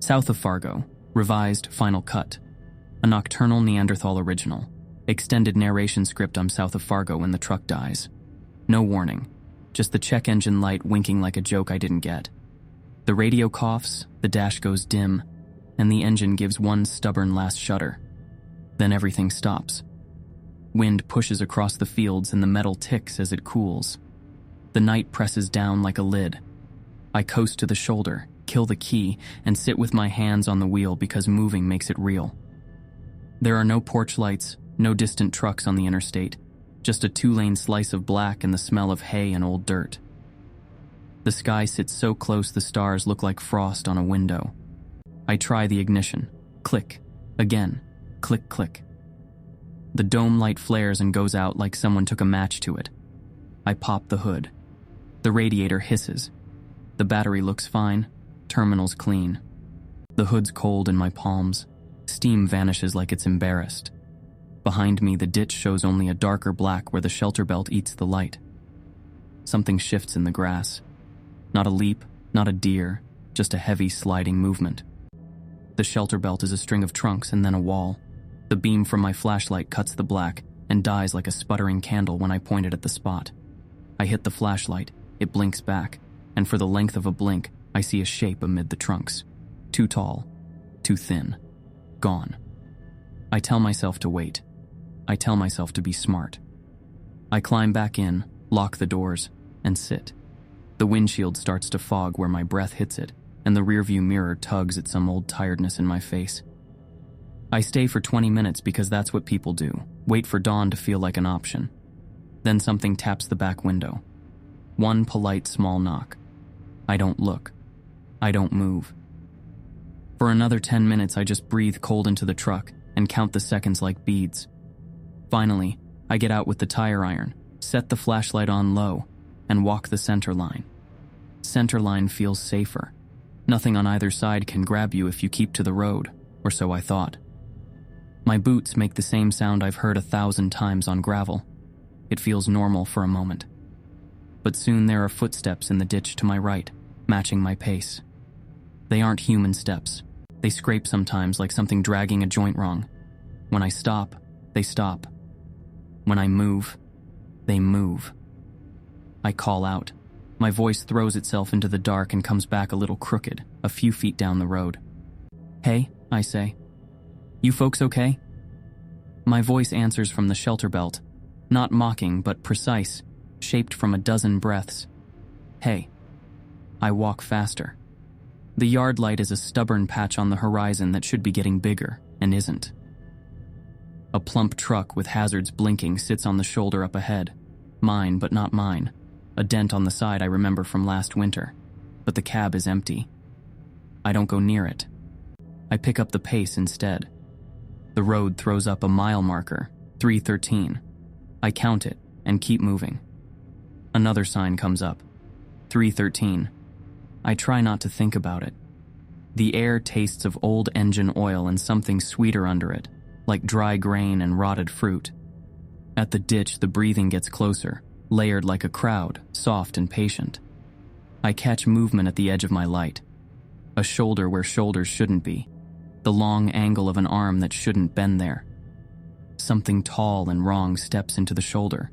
South of Fargo, revised final cut. A Nocturnal Neanderthal original. Extended narration script. I'm south of Fargo when the truck dies. No warning. Just the check engine light winking like a joke I didn't get. The radio coughs, the dash goes dim, and the engine gives one stubborn last shudder. Then everything stops. Wind pushes across the fields and the metal ticks as it cools. The night presses down like a lid. I coast to the shoulder, kill the key, and sit with my hands on the wheel because moving makes it real. There are no porch lights, no distant trucks on the interstate, just a 2-lane slice of black and the smell of hay and old dirt. The sky sits so close the stars look like frost on a window. I try the ignition. Click. Again. Click, click. The dome light flares and goes out like someone took a match to it. I pop the hood. The radiator hisses. The battery looks fine. Terminal's clean. The hood's cold in my palms. Steam vanishes like it's embarrassed. Behind me, the ditch shows only a darker black where the Shelterbelt eats the light. Something shifts in the grass. Not a leap, not a deer, just a heavy sliding movement. The Shelterbelt is a string of trunks and then a wall. The beam from my flashlight cuts the black and dies like a sputtering candle when I point it at the spot. I hit the flashlight, it blinks back, and for the length of a blink, I see a shape amid the trunks. Too tall, too thin, gone. I tell myself to wait. I tell myself to be smart. I climb back in, lock the doors, and sit. The windshield starts to fog where my breath hits it, and the rearview mirror tugs at some old tiredness in my face. I stay for 20 minutes because that's what people do, wait for dawn to feel like an option. Then something taps the back window. One polite small knock. I don't look. I don't move. For another 10 minutes I just breathe cold into the truck and count the seconds like beads. Finally, I get out with the tire iron, set the flashlight on low, and walk the center line. Center line feels safer. Nothing on either side can grab you if you keep to the road, or so I thought. My boots make the same sound I've heard 1,000 times on gravel. It feels normal for a moment. But soon there are footsteps in the ditch to my right, matching my pace. They aren't human steps. They scrape sometimes like something dragging a joint wrong. When I stop, they stop. When I move, they move. I call out. My voice throws itself into the dark and comes back a little crooked, a few feet down the road. "Hey," I say. "You folks okay?" My voice answers from the Shelterbelt, not mocking but precise, shaped from a dozen breaths. "Hey." I walk faster. The yard light is a stubborn patch on the horizon that should be getting bigger, and isn't. A plump truck with hazards blinking sits on the shoulder up ahead. Mine, but not mine. A dent on the side I remember from last winter, but the cab is empty. I don't go near it. I pick up the pace instead. The road throws up a mile marker, 3:13. I count it and keep moving. Another sign comes up, 3:13. I try not to think about it. The air tastes of old engine oil and something sweeter under it, like dry grain and rotted fruit. At the ditch, the breathing gets closer, layered like a crowd, soft and patient. I catch movement at the edge of my light. A shoulder where shoulders shouldn't be. The long angle of an arm that shouldn't bend there. Something tall and wrong steps into the shoulder.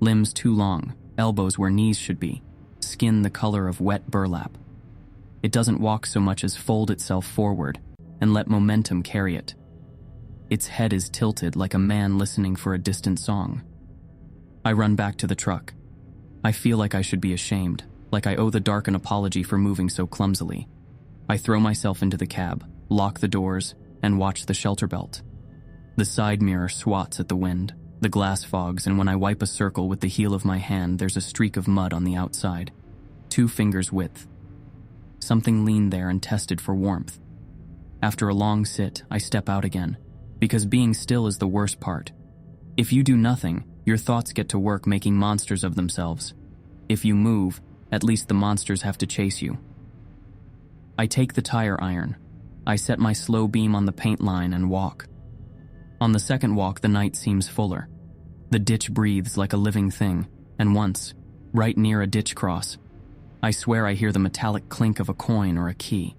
Limbs too long, elbows where knees should be, skin the color of wet burlap. It doesn't walk so much as fold itself forward and let momentum carry it. Its head is tilted like a man listening for a distant song. I run back to the truck. I feel like I should be ashamed, like I owe the dark an apology for moving so clumsily. I throw myself into the cab, lock the doors, and watch the Shelterbelt. The side mirror swats at the wind, the glass fogs, and when I wipe a circle with the heel of my hand, there's a streak of mud on the outside, 2 fingers width. Something leaned there and tested for warmth. After a long sit, I step out again, because being still is the worst part. If you do nothing, your thoughts get to work making monsters of themselves. If you move, at least the monsters have to chase you. I take the tire iron. I set my slow beam on the paint line and walk. On the second walk, the night seems fuller. The ditch breathes like a living thing, and once, right near a ditch cross, I swear I hear the metallic clink of a coin or a key.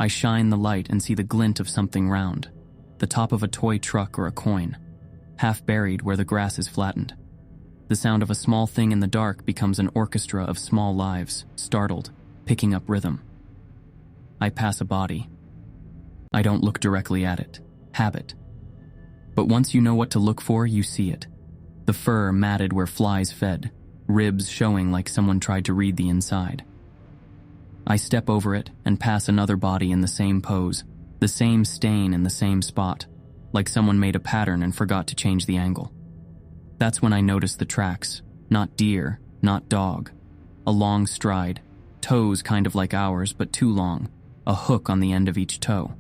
I shine the light and see the glint of something round, the top of a toy truck or a coin, half buried where the grass is flattened. The sound of a small thing in the dark becomes an orchestra of small lives, startled, picking up rhythm. I pass a body. I don't look directly at it. Habit. But once you know what to look for, you see it. The fur matted where flies fed, ribs showing like someone tried to read the inside. I step over it and pass another body in the same pose, the same stain in the same spot, like someone made a pattern and forgot to change the angle. That's when I notice the tracks, not deer, not dog. A long stride, toes kind of like ours but too long, a hook on the end of each toe.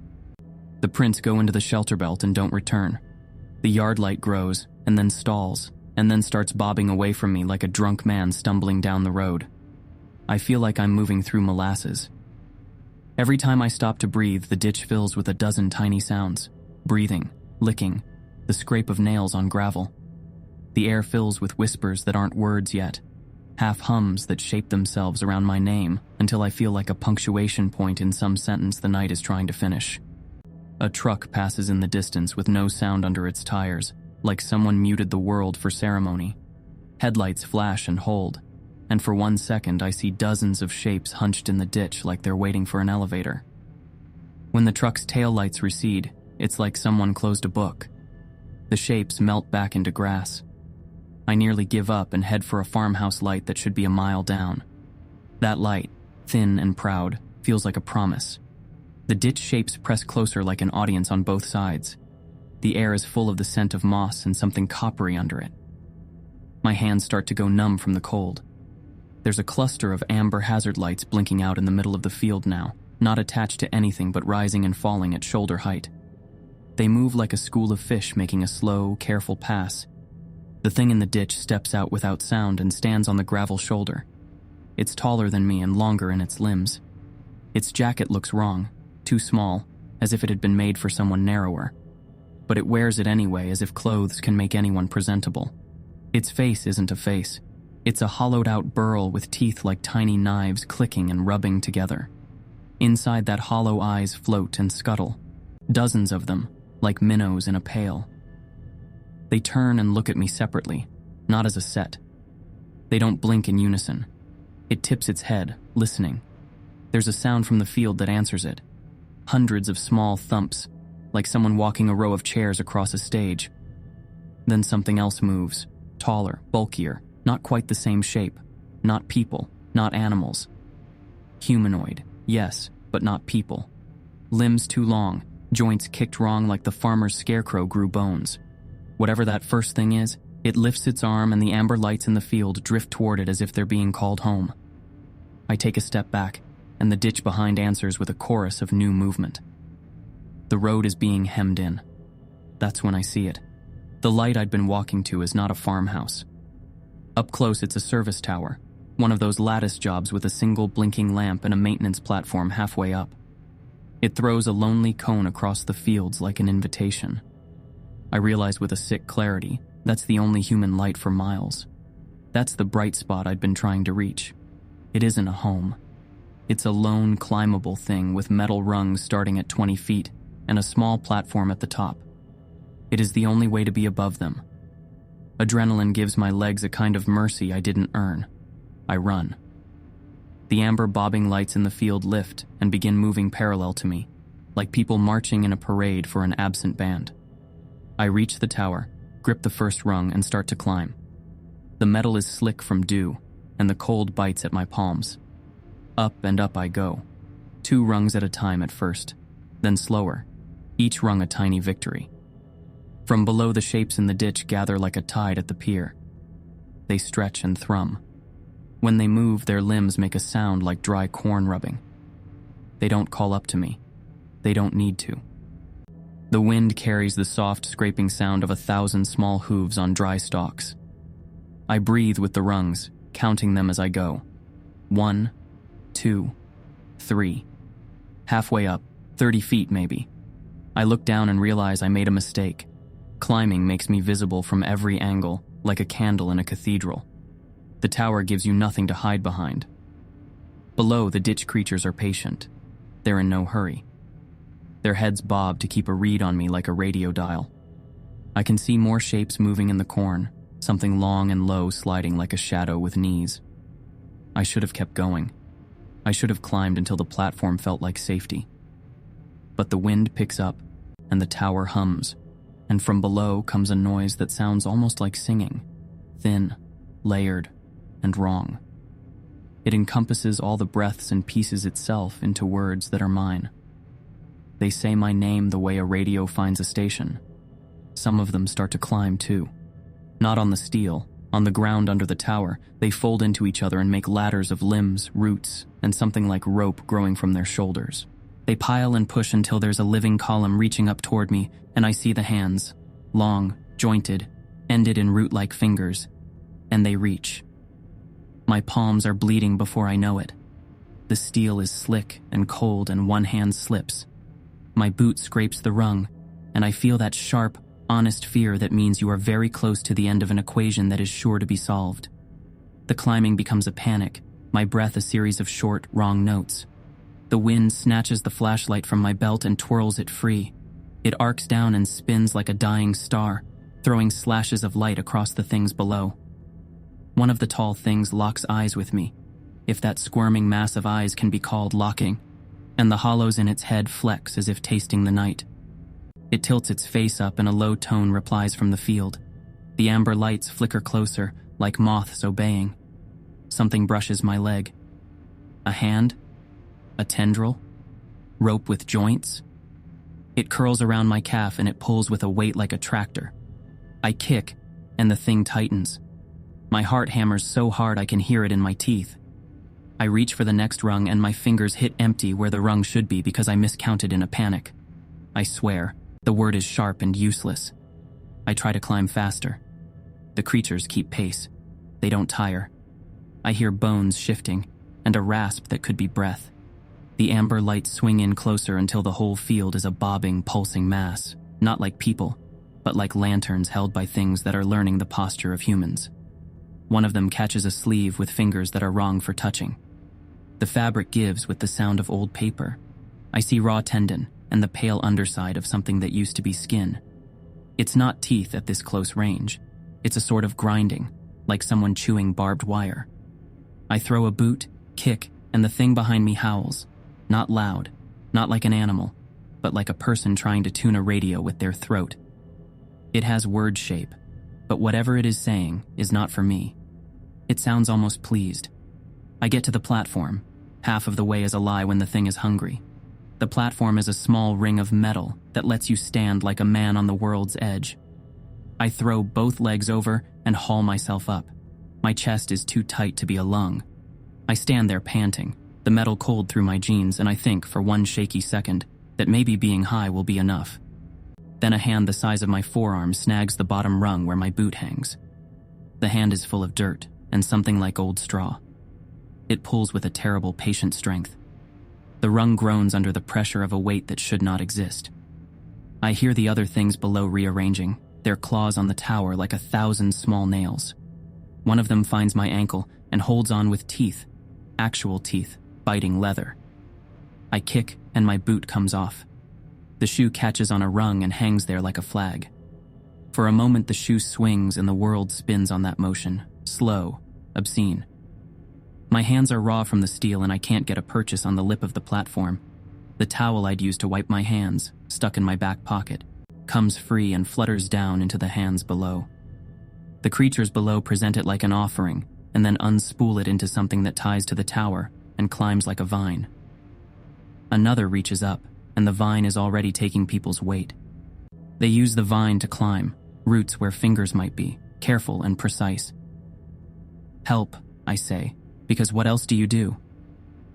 The prints go into the Shelterbelt and don't return. The yard light grows and then stalls and then starts bobbing away from me like a drunk man stumbling down the road. I feel like I'm moving through molasses. Every time I stop to breathe, the ditch fills with a dozen tiny sounds. Breathing, licking, the scrape of nails on gravel. The air fills with whispers that aren't words yet, half hums that shape themselves around my name until I feel like a punctuation point in some sentence the night is trying to finish. A truck passes in the distance with no sound under its tires, like someone muted the world for ceremony. Headlights flash and hold, and for 1 second I see dozens of shapes hunched in the ditch like they're waiting for an elevator. When the truck's taillights recede, it's like someone closed a book. The shapes melt back into grass. I nearly give up and head for a farmhouse light that should be a mile down. That light, thin and proud, feels like a promise. The ditch shapes press closer like an audience on both sides. The air is full of the scent of moss and something coppery under it. My hands start to go numb from the cold. There's a cluster of amber hazard lights blinking out in the middle of the field now, not attached to anything but rising and falling at shoulder height. They move like a school of fish making a slow, careful pass. The thing in the ditch steps out without sound and stands on the gravel shoulder. It's taller than me and longer in its limbs. Its jacket looks wrong, too small, as if it had been made for someone narrower. But it wears it anyway, as if clothes can make anyone presentable. Its face isn't a face. It's a hollowed-out burl with teeth like tiny knives clicking and rubbing together. Inside that hollow eyes float and scuttle. Dozens of them, like minnows in a pail. They turn and look at me separately, not as a set. They don't blink in unison. It tips its head, listening. There's a sound from the field that answers it. Hundreds of small thumps, like someone walking a row of chairs across a stage. Then something else moves, taller, bulkier, not quite the same shape. Not people, not animals. Humanoid, yes, but not people. Limbs too long, joints kicked wrong like the farmer's scarecrow grew bones. Whatever that first thing is, it lifts its arm and the amber lights in the field drift toward it as if they're being called home. I take a step back, and the ditch behind answers with a chorus of new movement. The road is being hemmed in. That's when I see it. The light I'd been walking to is not a farmhouse. Up close, it's a service tower, one of those lattice jobs with a single blinking lamp and a maintenance platform halfway up. It throws a lonely cone across the fields like an invitation. I realize with a sick clarity, that's the only human light for miles. That's the bright spot I'd been trying to reach. It isn't a home. It's a lone, climbable thing with metal rungs starting at 20 feet and a small platform at the top. It is the only way to be above them. Adrenaline gives my legs a kind of mercy I didn't earn. I run. The amber bobbing lights in the field lift and begin moving parallel to me, like people marching in a parade for an absent band. I reach the tower, grip the first rung, and start to climb. The metal is slick from dew, and the cold bites at my palms. Up and up I go, 2 rungs at a time at first, then slower, each rung a tiny victory. From below, the shapes in the ditch gather like a tide at the pier. They stretch and thrum. When they move, their limbs make a sound like dry corn rubbing. They don't call up to me. They don't need to. The wind carries the soft scraping sound of 1,000 small hooves on dry stalks. I breathe with the rungs, counting them as I go. 1, 2, 3. Halfway up, 30 feet maybe. I look down and realize I made a mistake. Climbing makes me visible from every angle, like a candle in a cathedral. The tower gives you nothing to hide behind. Below, the ditch creatures are patient. They're in no hurry. Their heads bob to keep a read on me like a radio dial. I can see more shapes moving in the corn, something long and low sliding like a shadow with knees. I should have kept going. I should have climbed until the platform felt like safety. But the wind picks up, and the tower hums, and from below comes a noise that sounds almost like singing, thin, layered, and wrong. It encompasses all the breaths and pieces itself into words that are mine. They say my name the way a radio finds a station. Some of them start to climb too. Not on the steel, on the ground under the tower, they fold into each other and make ladders of limbs, roots, and something like rope growing from their shoulders. They pile and push until there's a living column reaching up toward me, and I see the hands, long, jointed, ended in root-like fingers, and they reach. My palms are bleeding before I know it. The steel is slick and cold and one hand slips. My boot scrapes the rung, and I feel that sharp, honest fear that means you are very close to the end of an equation that is sure to be solved. The climbing becomes a panic, my breath a series of short, wrong notes. The wind snatches the flashlight from my belt and twirls it free. It arcs down and spins like a dying star, throwing slashes of light across the things below. One of the tall things locks eyes with me, if that squirming mass of eyes can be called locking, and the hollows in its head flex as if tasting the night. It tilts its face up and a low tone replies from the field. The amber lights flicker closer, like moths obeying. Something brushes my leg. A hand? A tendril? Rope with joints? It curls around my calf and it pulls with a weight like a tractor. I kick, and the thing tightens. My heart hammers so hard I can hear it in my teeth. I reach for the next rung and my fingers hit empty where the rung should be because I miscounted in a panic. I swear, the word is sharp and useless. I try to climb faster. The creatures keep pace. They don't tire. I hear bones shifting, and a rasp that could be breath. The amber lights swing in closer until the whole field is a bobbing, pulsing mass, not like people, but like lanterns held by things that are learning the posture of humans. One of them catches a sleeve with fingers that are wrong for touching. The fabric gives with the sound of old paper. I see raw tendon and the pale underside of something that used to be skin. It's not teeth at this close range. It's a sort of grinding, like someone chewing barbed wire. I throw a boot, kick, and the thing behind me howls. Not loud, not like an animal, but like a person trying to tune a radio with their throat. It has word shape, but whatever it is saying is not for me. It sounds almost pleased. I get to the platform. Half of the way is a lie when the thing is hungry. The platform is a small ring of metal that lets you stand like a man on the world's edge. I throw both legs over and haul myself up. My chest is too tight to be a lung. I stand there panting, the metal cold through my jeans, and I think for one shaky second that maybe being high will be enough. Then a hand the size of my forearm snags the bottom rung where my boot hangs. The hand is full of dirt and something like old straw. It pulls with a terrible patient strength. The rung groans under the pressure of a weight that should not exist. I hear the other things below rearranging, their claws on the tower like 1,000 small nails. One of them finds my ankle and holds on with teeth, actual teeth, biting leather. I kick and my boot comes off. The shoe catches on a rung and hangs there like a flag. For a moment the shoe swings and the world spins on that motion, slow, obscene. My hands are raw from the steel and I can't get a purchase on the lip of the platform. The towel I'd used to wipe my hands, stuck in my back pocket, comes free and flutters down into the hands below. The creatures below present it like an offering and then unspool it into something that ties to the tower and climbs like a vine. Another reaches up and the vine is already taking people's weight. They use the vine to climb, roots where fingers might be, careful and precise. Help, I say, because what else do you do?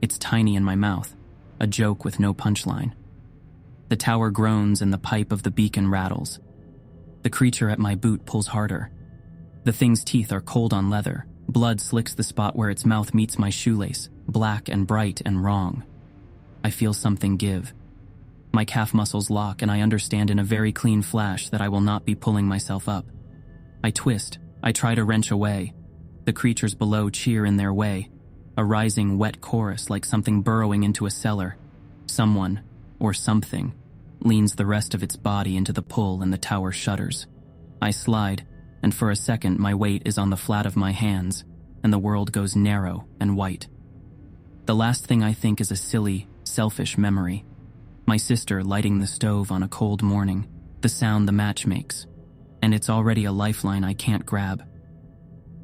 It's tiny in my mouth, a joke with no punchline. The tower groans and the pipe of the beacon rattles. The creature at my boot pulls harder. The thing's teeth are cold on leather. Blood slicks the spot where its mouth meets my shoelace, black and bright and wrong. I feel something give. My calf muscles lock and I understand in a very clean flash that I will not be pulling myself up. I twist. I try to wrench away. The creatures below cheer in their way, a rising wet chorus like something burrowing into a cellar. Someone, or something, leans the rest of its body into the pull and the tower shudders. I slide, and for a second my weight is on the flat of my hands, and the world goes narrow and white. The last thing I think is a silly, selfish memory. My sister lighting the stove on a cold morning, the sound the match makes, and it's already a lifeline I can't grab.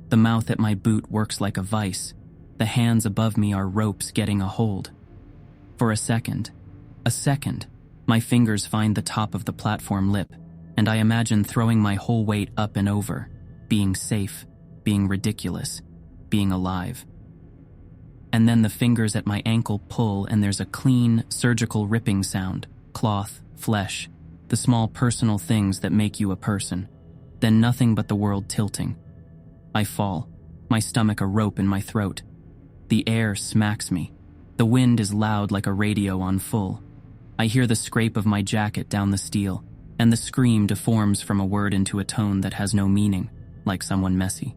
The mouth at my boot works like a vice. The hands above me are ropes getting a hold. For a second, my fingers find the top of the platform lip, and I imagine throwing my whole weight up and over, being safe, being ridiculous, being alive. And then the fingers at my ankle pull and there's a clean, surgical ripping sound, cloth, flesh, the small personal things that make you a person. Then nothing but the world tilting. I fall, my stomach a rope in my throat. The air smacks me. The wind is loud like a radio on full. I hear the scrape of my jacket down the steel, and the scream deforms from a word into a tone that has no meaning, like someone messy.